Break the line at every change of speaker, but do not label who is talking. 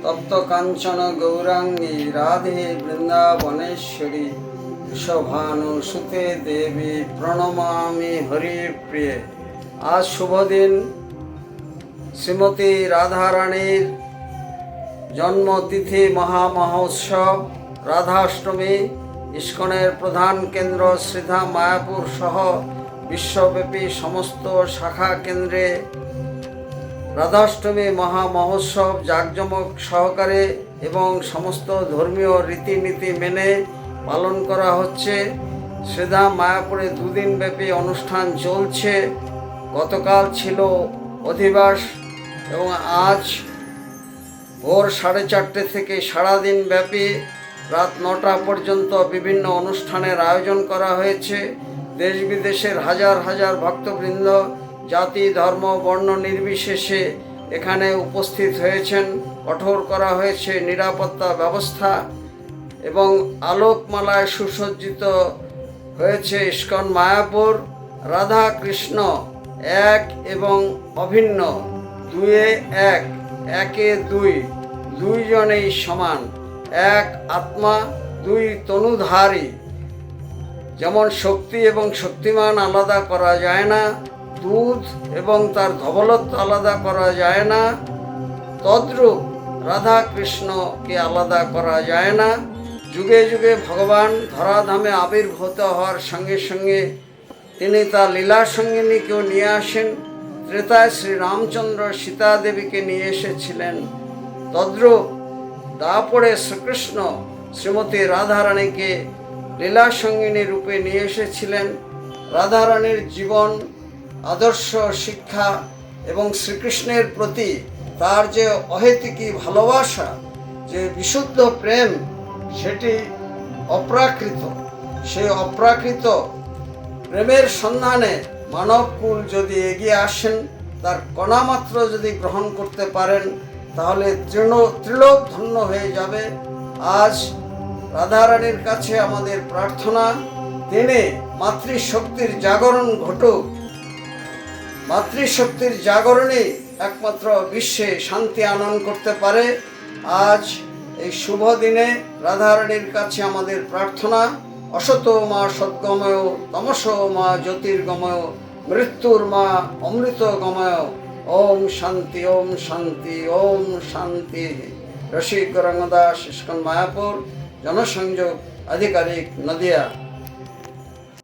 তপ্ত কাঞ্চন গৌরাঙ্গী রাধে বৃন্দাবনেশ্বরী শোভানুসুতে দেবী প্রণমামি হরিপ্রিয়ে। আজ শুভ দিন, শ্রীমতী রাধারানীর জন্মতিথি মহামহোৎসব রাধাষ্টমী। ইস্কনের প্রধান কেন্দ্র শ্রীধাম মায়াপুর সহ বিশ্বব্যাপী সমস্ত শাখা কেন্দ্রে রাধাষ্টমী মহামহোৎসব জাঁকজমক সহকারে এবং সমস্ত ধর্মীয় রীতিনীতি মেনে পালন করা হচ্ছে। শ্রীধাম মায়াপুরে দুদিন ব্যাপী অনুষ্ঠান চলছে। গতকাল ছিল অধিবাস এবং আজ ভোর 4:30 থেকে সারাদিন ব্যাপী রাত 9টা পর্যন্ত বিভিন্ন অনুষ্ঠানের আয়োজন করা হয়েছে। দেশ বিদেশের হাজার হাজার ভক্তবৃন্দ জাতি ধর্ম বর্ণ নির্বিশেষে এখানে উপস্থিত হয়েছেন। কঠোর করা হয়েছে নিরাপত্তা ব্যবস্থা এবং আলোকমালায় সুসজ্জিত হয়েছে ইস্কন মায়াপুর। রাধা কৃষ্ণ এক এবং অভিন্ন, দুয়ে এক, একে দুই, দুইজনেই সমান, এক আত্মা দুই তনুধারী। যেমন শক্তি এবং শক্তিমান আলাদা করা যায় না, দুধ এবং তার ধবলত্ব আলাদা করা যায় না, তদ্রূপ রাধা কৃষ্ণকে আলাদা করা যায় না। যুগে যুগে ভগবান ধরাধামে আবির্ভূত হওয়ার সঙ্গে সঙ্গে তিনি তার লীলা সঙ্গিনীকেও নিয়ে আসেন। ত্রেতায় শ্রী রামচন্দ্র সীতা দেবীকে নিয়ে এসেছিলেন, তদ্রূপ দাপরে শ্রীকৃষ্ণ শ্রীমতী রাধারানীকে লীলা সঙ্গিনী রূপে নিয়ে এসেছিলেন। রাধারানীর জীবন আদর্শ শিক্ষা এবং শ্রীকৃষ্ণের প্রতি তার যে অহেতুকী ভালোবাসা, যে বিশুদ্ধ প্রেম, সেটি অপ্রাকৃত। সেই অপ্রাকৃত প্রেমের সন্ধানে মানবকুল যদি এগিয়ে আসেন, তার কণামাত্র যদি গ্রহণ করতে পারেন, তাহলে ত্রিলোক ধন্য হয়ে যাবে। আজ রাধারানীর কাছে আমাদের প্রার্থনা, তিনি মাতৃশক্তির জাগরণ ঘটুক। মাতৃশক্তির জাগরণে একমাত্র বিশ্বে শান্তি আনয়ন করতে পারে। আজ এই শুভ দিনে রাধারানীর কাছে আমাদের প্রার্থনা, অসত মা সদ্গময়, তমস মা জ্যোতির্গময়, মৃত্যুর মা অমৃত গময়। ওম শান্তি, ওম শান্তি, ওম শান্তি। রসিক গৌরাঙ্গ দাস, ইস্কন মায়াপুর, জনসংযোগ আধিকারিক, নদিয়া।